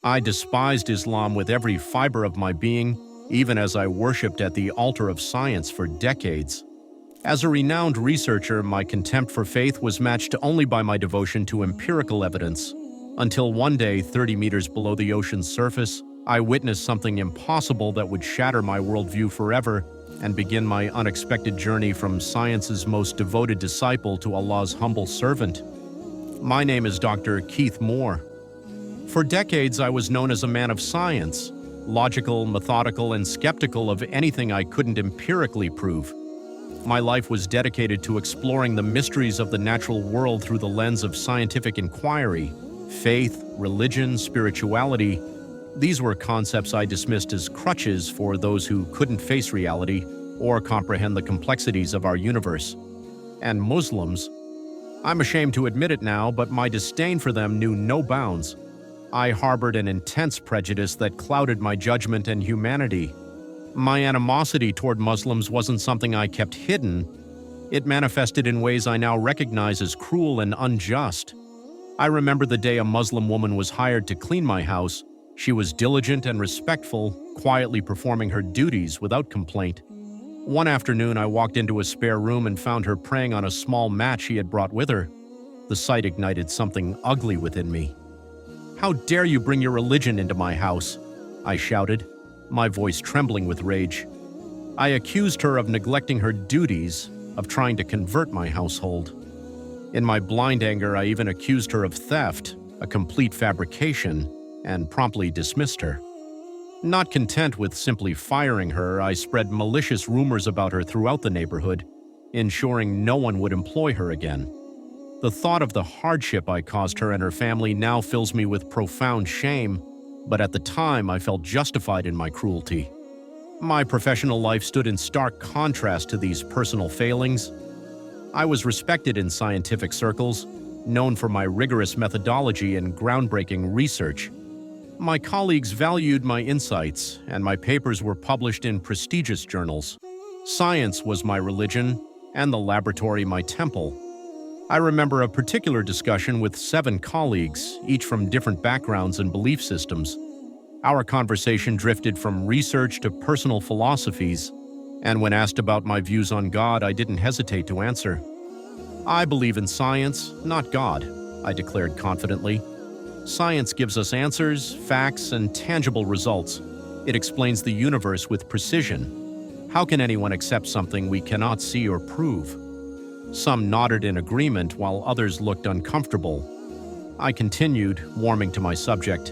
I despised Islam with every fiber of my being, even as I worshipped at the altar of science for decades. As a renowned researcher, my contempt for faith was matched only by my devotion to empirical evidence. Until one day, 30 meters below the ocean's surface, I witnessed something impossible that would shatter my worldview forever and begin my unexpected journey from science's most devoted disciple to Allah's humble servant. My name is Dr. Keith Moore. For decades, I was known as a man of science, logical, methodical, and skeptical of anything I couldn't empirically prove. My life was dedicated to exploring the mysteries of the natural world through the lens of scientific inquiry. Faith, religion, spirituality, these were concepts I dismissed as crutches for those who couldn't face reality or comprehend the complexities of our universe. And Muslims, I'm ashamed to admit it now, but my disdain for them knew no bounds. I harbored an intense prejudice that clouded my judgment and humanity. My animosity toward Muslims wasn't something I kept hidden. It manifested in ways I now recognize as cruel and unjust. I remember the day a Muslim woman was hired to clean my house. She was diligent and respectful, quietly performing her duties without complaint. One afternoon, I walked into a spare room and found her praying on a small mat she had brought with her. The sight ignited something ugly within me. "How dare you bring your religion into my house?" I shouted, my voice trembling with rage. I accused her of neglecting her duties, of trying to convert my household. In my blind anger, I even accused her of theft, a complete fabrication, and promptly dismissed her. Not content with simply firing her, I spread malicious rumors about her throughout the neighborhood, ensuring no one would employ her again. The thought of the hardship I caused her and her family now fills me with profound shame, but at the time I felt justified in my cruelty. My professional life stood in stark contrast to these personal failings. I was respected in scientific circles, known for my rigorous methodology and groundbreaking research. My colleagues valued my insights, and my papers were published in prestigious journals. Science was my religion, and the laboratory my temple. I remember a particular discussion with 7 colleagues, each from different backgrounds and belief systems. Our conversation drifted from research to personal philosophies, and when asked about my views on God, I didn't hesitate to answer. "I believe in science, not God," I declared confidently. "Science gives us answers, facts, and tangible results. It explains the universe with precision. How can anyone accept something we cannot see or prove?" Some nodded in agreement while others looked uncomfortable. I continued, warming to my subject.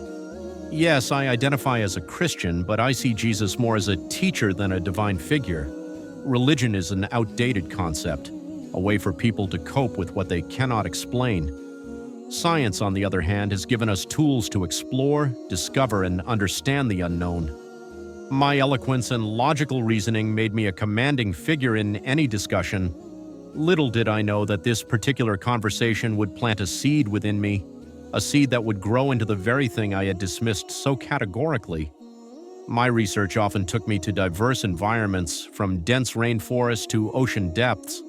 "Yes, I identify as a Christian, but I see Jesus more as a teacher than a divine figure. Religion is an outdated concept, a way for people to cope with what they cannot explain. Science, on the other hand, has given us tools to explore, discover, and understand the unknown. My eloquence and logical reasoning made me a commanding figure in any discussion. Little did I know that this particular conversation would plant a seed within me, a seed that would grow into the very thing I had dismissed so categorically. My research often took me to diverse environments, from dense rainforests to ocean depths.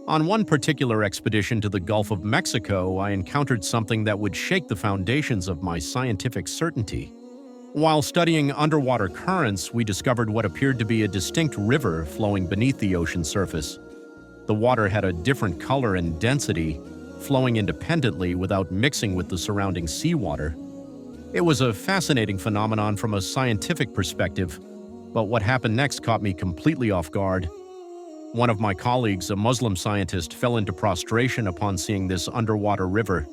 On one particular expedition to the Gulf of Mexico, I encountered something that would shake the foundations of my scientific certainty. While studying underwater currents, we discovered what appeared to be a distinct river flowing beneath the ocean surface. The water had a different color and density, flowing independently without mixing with the surrounding seawater. It was a fascinating phenomenon from a scientific perspective, but what happened next caught me completely off guard. One of my colleagues, a Muslim scientist, fell into prostration upon seeing this underwater river.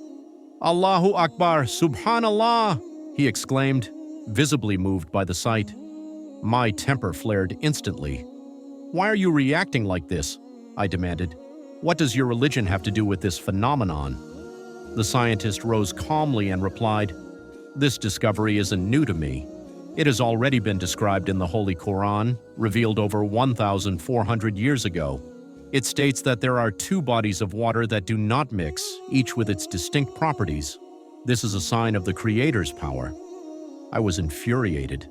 "Allahu Akbar, Subhanallah!" he exclaimed, visibly moved by the sight. My temper flared instantly. "Why are you reacting like this?" I demanded. "What does your religion have to do with this phenomenon?" The scientist rose calmly and replied, "This discovery isn't new to me. It has already been described in the Holy Quran, revealed over 1,400 years ago. It states that there are 2 bodies of water that do not mix, each with its distinct properties. This is a sign of the Creator's power." I was infuriated.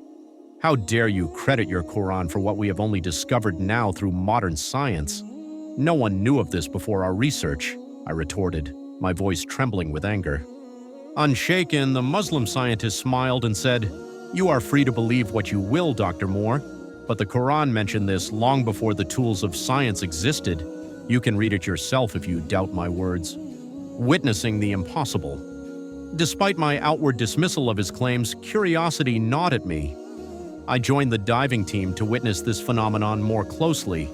"How dare you credit your Quran for what we have only discovered now through modern science? No one knew of this before our research," I retorted, my voice trembling with anger. Unshaken, the Muslim scientist smiled and said, "You are free to believe what you will, Dr. Moore, but the Quran mentioned this long before the tools of science existed. You can read it yourself if you doubt my words." Witnessing the impossible. Despite my outward dismissal of his claims, curiosity gnawed at me. I joined the diving team to witness this phenomenon more closely.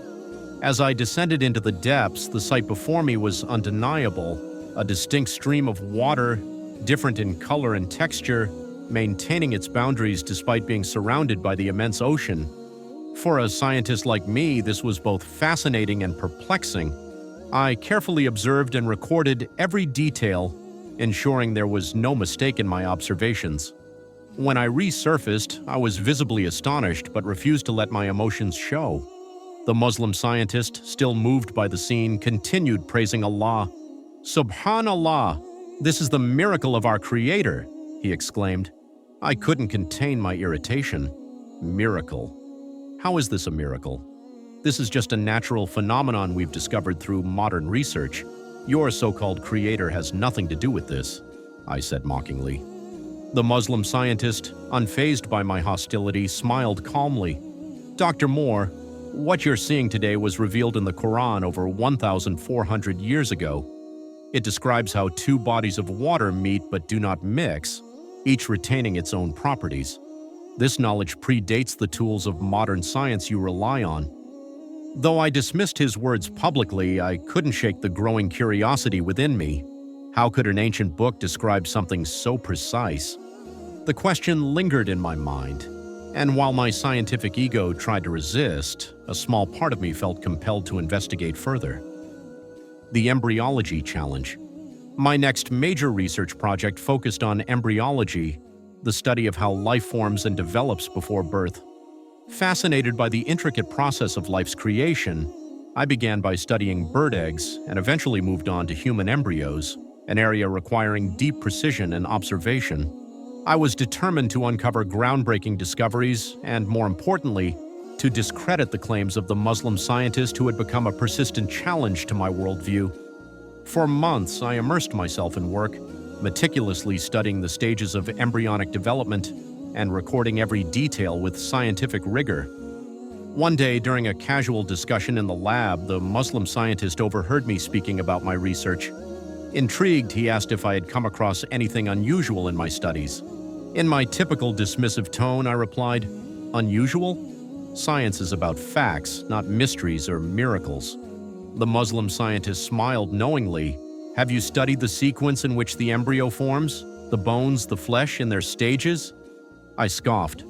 As I descended into the depths, the sight before me was undeniable, a distinct stream of water, different in color and texture, maintaining its boundaries despite being surrounded by the immense ocean. For a scientist like me, this was both fascinating and perplexing. I carefully observed and recorded every detail, ensuring there was no mistake in my observations. When I resurfaced, I was visibly astonished but refused to let my emotions show. The Muslim scientist, still moved by the scene, continued praising Allah. "Subhanallah! This is the miracle of our Creator!" he exclaimed. I couldn't contain my irritation. Miracle. How is this a miracle? This is just a natural phenomenon we've discovered through modern research. Your so-called creator has nothing to do with this, I said mockingly. The Muslim scientist, unfazed by my hostility, smiled calmly. "Dr. Moore, what you're seeing today was revealed in the Quran over 1,400 years ago. It describes how two bodies of water meet but do not mix, each retaining its own properties. This knowledge predates the tools of modern science you rely on." Though I dismissed his words publicly, I couldn't shake the growing curiosity within me. How could an ancient book describe something so precise? The question lingered in my mind, and while my scientific ego tried to resist, a small part of me felt compelled to investigate further. The embryology challenge. My next major research project focused on embryology, the study of how life forms and develops before birth. Fascinated by the intricate process of life's creation, I began by studying bird eggs and eventually moved on to human embryos, an area requiring deep precision and observation. I was determined to uncover groundbreaking discoveries and, more importantly, to discredit the claims of the Muslim scientist who had become a persistent challenge to my worldview. For months, I immersed myself in work, meticulously studying the stages of embryonic development and recording every detail with scientific rigor. One day, during a casual discussion in the lab, the Muslim scientist overheard me speaking about my research. Intrigued, he asked if I had come across anything unusual in my studies. In my typical dismissive tone, I replied, "Unusual? Science is about facts, not mysteries or miracles." The Muslim scientist smiled knowingly. "Have you studied the sequence in which the embryo forms? The bones, the flesh, in their stages?" I scoffed.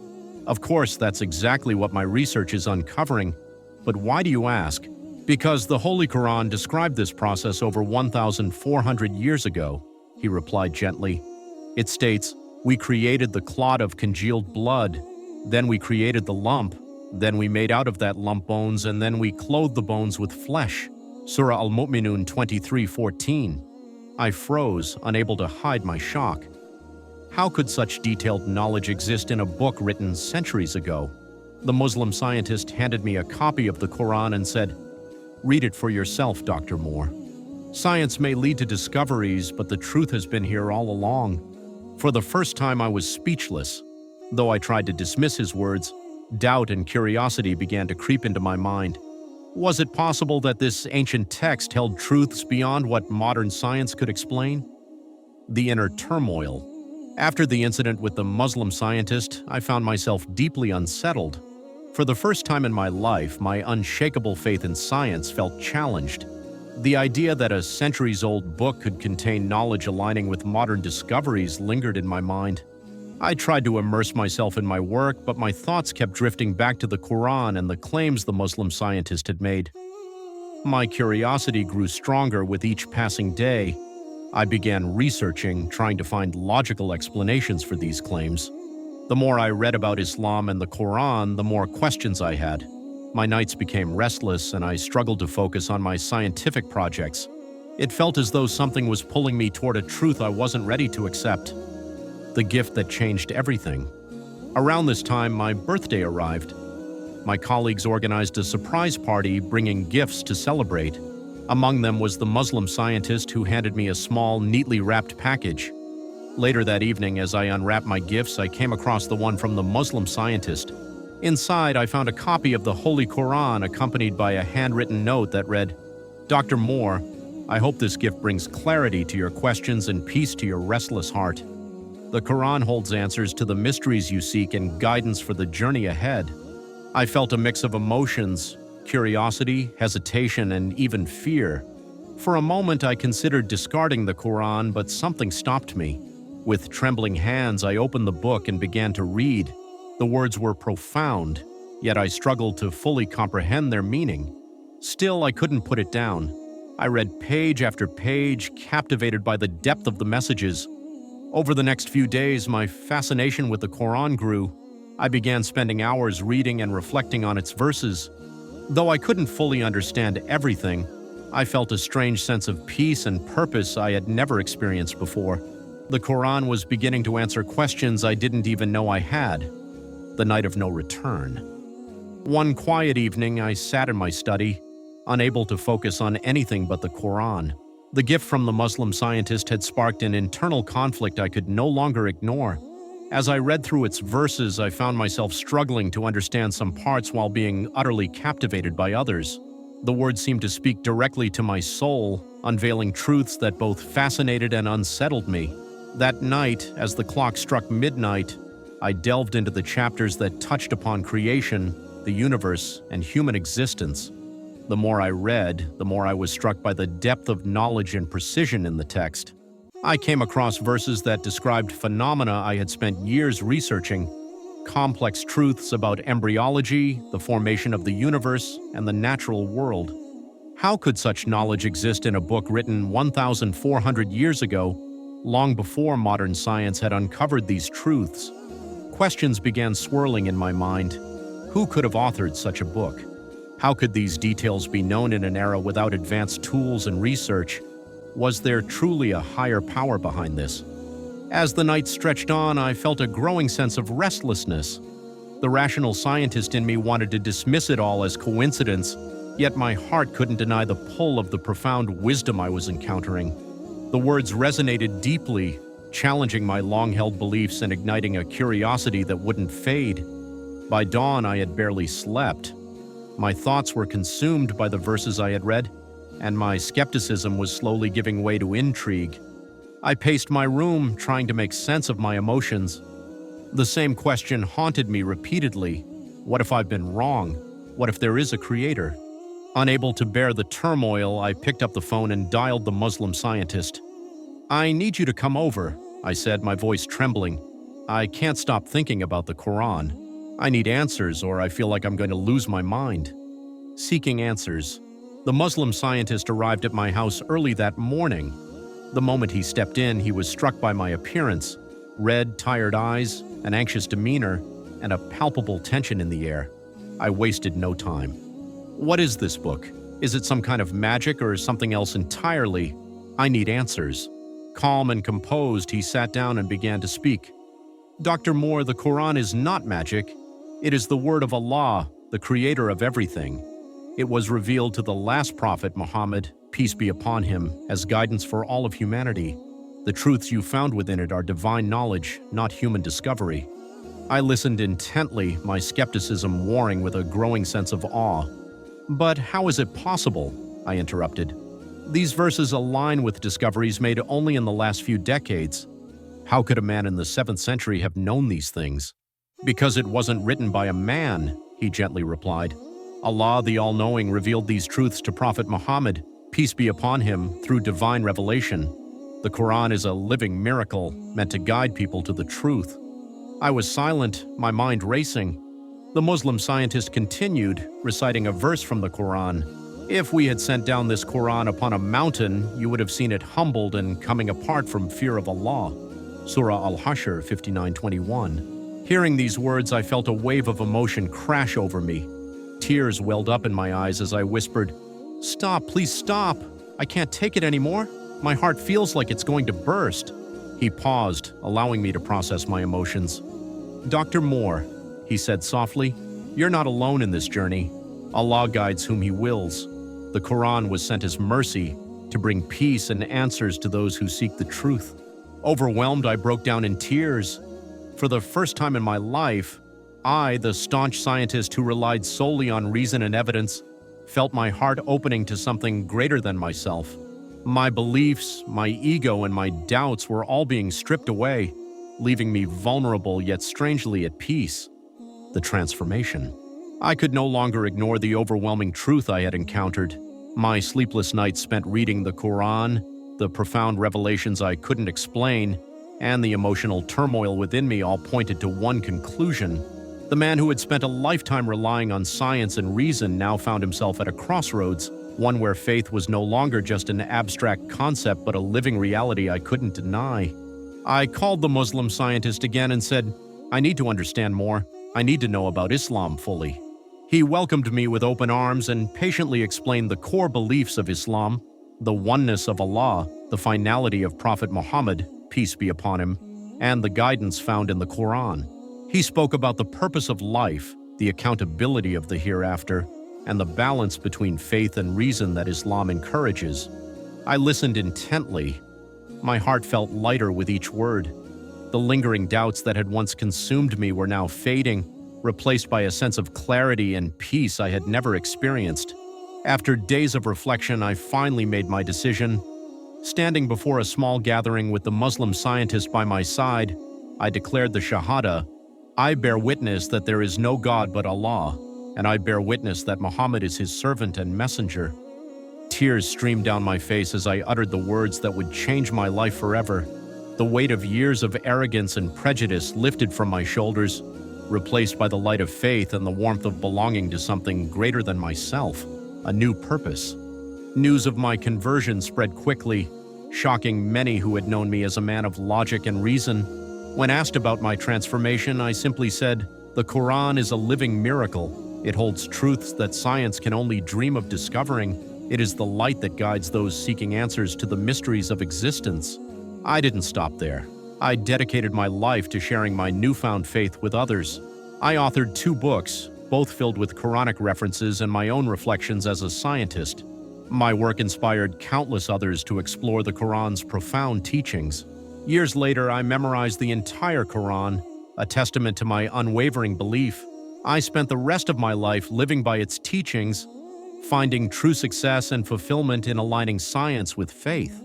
"Of course, that's exactly what my research is uncovering. But why do you ask?" "Because the Holy Quran described this process over 1,400 years ago," he replied gently. It states, "We created the clot of congealed blood, then we created the lump, then we made out of that lump bones, and then we clothed the bones with flesh." Surah Al-Mu'minun 23:14. I froze, unable to hide my shock. How could such detailed knowledge exist in a book written centuries ago? The Muslim scientist handed me a copy of the Quran and said, "Read it for yourself, Dr. Moore. Science may lead to discoveries, but the truth has been here all along." For the first time, I was speechless. Though I tried to dismiss his words, doubt and curiosity began to creep into my mind. Was it possible that this ancient text held truths beyond what modern science could explain? The inner turmoil. After the incident with the Muslim scientist, I found myself deeply unsettled. For the first time in my life, my unshakable faith in science felt challenged. The idea that a centuries-old book could contain knowledge aligning with modern discoveries lingered in my mind. I tried to immerse myself in my work, but my thoughts kept drifting back to the Quran and the claims the Muslim scientist had made. My curiosity grew stronger with each passing day. I began researching, trying to find logical explanations for these claims. The more I read about Islam and the Quran, the more questions I had. My nights became restless, and I struggled to focus on my scientific projects. It felt as though something was pulling me toward a truth I wasn't ready to accept. The gift that changed everything. Around this time, my birthday arrived. My colleagues organized a surprise party, bringing gifts to celebrate. Among them was the Muslim scientist who handed me a small, neatly wrapped package. Later that evening, as I unwrapped my gifts, I came across the one from the Muslim Scientist. Inside, I found a copy of the Holy Quran accompanied by a handwritten note that read, "Dr. Moore, I hope this gift brings clarity to your questions and peace to your restless heart. The Quran holds answers to the mysteries you seek and guidance for the journey ahead." I felt a mix of emotions, curiosity, hesitation, and even fear. For a moment, I considered discarding the Quran, but something stopped me. With trembling hands, I opened the book and began to read. The words were profound, yet I struggled to fully comprehend their meaning. Still, I couldn't put it down. I read page after page, captivated by the depth of the messages. Over the next few days, my fascination with the Quran grew. I began spending hours reading and reflecting on its verses. Though I couldn't fully understand everything, I felt a strange sense of peace and purpose I had never experienced before. The Quran was beginning to answer questions I didn't even know I had. The night of no return. One quiet evening, I sat in my study, unable to focus on anything but the Quran. The gift from the Muslim Scientist had sparked an internal conflict I could no longer ignore. As I read through its verses, I found myself struggling to understand some parts while being utterly captivated by others. The words seemed to speak directly to my soul, unveiling truths that both fascinated and unsettled me. That night, as the clock struck midnight, I delved into the chapters that touched upon creation, the universe, and human existence. The more I read, the more I was struck by the depth of knowledge and precision in the text. I came across verses that described phenomena I had spent years researching, complex truths about embryology, the formation of the universe, and the natural world. How could such knowledge exist in a book written 1,400 years ago, long before modern science had uncovered these truths? Questions began swirling in my mind. Who could have authored such a book? How could these details be known in an era without advanced tools and research? Was there truly a higher power behind this? As the night stretched on, I felt a growing sense of restlessness. The rational scientist in me wanted to dismiss it all as coincidence, yet my heart couldn't deny the pull of the profound wisdom I was encountering. The words resonated deeply, challenging my long-held beliefs and igniting a curiosity that wouldn't fade. By dawn, I had barely slept. My thoughts were consumed by the verses I had read, and my skepticism was slowly giving way to intrigue. I paced my room, trying to make sense of my emotions. The same question haunted me repeatedly. What if I've been wrong? What if there is a creator? Unable to bear the turmoil, I picked up the phone and dialed the Muslim Scientist. "I need you to come over," I said, my voice trembling. "I can't stop thinking about the Quran. I need answers, or I feel like I'm going to lose my mind." Seeking answers. The Muslim Scientist arrived at my house early that morning. The moment he stepped in, he was struck by my appearance. Red, tired eyes, an anxious demeanor, and a palpable tension in the air. I wasted no time. "What is this book? Is it some kind of magic or something else entirely? I need answers." Calm and composed, he sat down and began to speak. "Dr. Moore, the Quran is not magic. It is the word of Allah, the creator of everything. It was revealed to the last prophet, Muhammad, peace be upon him, as guidance for all of humanity. The truths you found within it are divine knowledge, not human discovery." I listened intently, my skepticism warring with a growing sense of awe. "But how is it possible?" I interrupted. "These verses align with discoveries made only in the last few decades. How could a man in the 7th century have known these things?" "Because it wasn't written by a man," he gently replied. "Allah, the All-Knowing, revealed these truths to Prophet Muhammad, peace be upon him, through divine revelation. The Quran is a living miracle, meant to guide people to the truth." I was silent, my mind racing. The Muslim Scientist continued, reciting a verse from the Quran. "If we had sent down this Quran upon a mountain, you would have seen it humbled and coming apart from fear of Allah." Surah Al-Hashr 59:21. Hearing these words, I felt a wave of emotion crash over me. Tears welled up in my eyes as I whispered, "Stop, please stop. I can't take it anymore. My heart feels like it's going to burst." He paused, allowing me to process my emotions. "Dr. Moore," he said softly, "you're not alone in this journey. Allah guides whom He wills. The Quran was sent as mercy to bring peace and answers to those who seek the truth. Overwhelmed, I broke down in tears. For the first time in my life, I, the staunch scientist who relied solely on reason and evidence, felt my heart opening to something greater than myself. My beliefs, my ego, and my doubts were all being stripped away, leaving me vulnerable yet strangely at peace. The transformation. I could no longer ignore the overwhelming truth I had encountered. My sleepless nights spent reading the Quran, the profound revelations I couldn't explain, and the emotional turmoil within me all pointed to one conclusion. The man who had spent a lifetime relying on science and reason now found himself at a crossroads, one where faith was no longer just an abstract concept but a living reality I couldn't deny. I called the Muslim scientist again and said, "I need to understand more. I need to know about Islam fully." He welcomed me with open arms and patiently explained the core beliefs of Islam, the oneness of Allah, the finality of Prophet Muhammad, peace be upon him, and the guidance found in the Quran. He spoke about the purpose of life, the accountability of the hereafter, and the balance between faith and reason that Islam encourages. I listened intently. My heart felt lighter with each word. The lingering doubts that had once consumed me were now fading, replaced by a sense of clarity and peace I had never experienced. After days of reflection, I finally made my decision. Standing before a small gathering with the Muslim scientist by my side, I declared the Shahada. I bear witness that there is no God but Allah, and I bear witness that Muhammad is his servant and messenger. Tears streamed down my face as I uttered the words that would change my life forever. The weight of years of arrogance and prejudice lifted from my shoulders, replaced by the light of faith and the warmth of belonging to something greater than myself, a new purpose. News of my conversion spread quickly, shocking many who had known me as a man of logic and reason. When asked about my transformation, I simply said, "The Quran is a living miracle. It holds truths that science can only dream of discovering. It is the light that guides those seeking answers to the mysteries of existence." I didn't stop there. I dedicated my life to sharing my newfound faith with others. I authored 2 books, both filled with Quranic references and my own reflections as a scientist. My work inspired countless others to explore the Quran's profound teachings. Years later, I memorized the entire Quran, a testament to my unwavering belief. I spent the rest of my life living by its teachings, finding true success and fulfillment in aligning science with faith.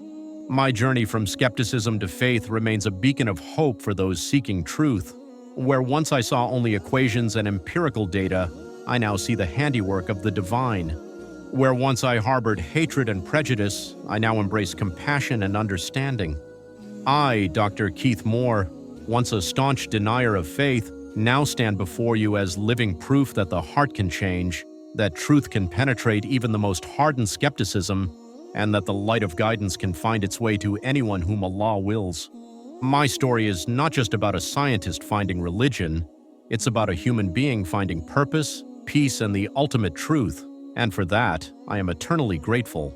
My journey from skepticism to faith remains a beacon of hope for those seeking truth. Where once I saw only equations and empirical data, I now see the handiwork of the divine. Where once I harbored hatred and prejudice, I now embrace compassion and understanding. I, Dr. Keith Moore, once a staunch denier of faith, now stand before you as living proof that the heart can change, that truth can penetrate even the most hardened skepticism, and that the light of guidance can find its way to anyone whom Allah wills. My story is not just about a scientist finding religion, it's about a human being finding purpose, peace, and the ultimate truth, and for that, I am eternally grateful.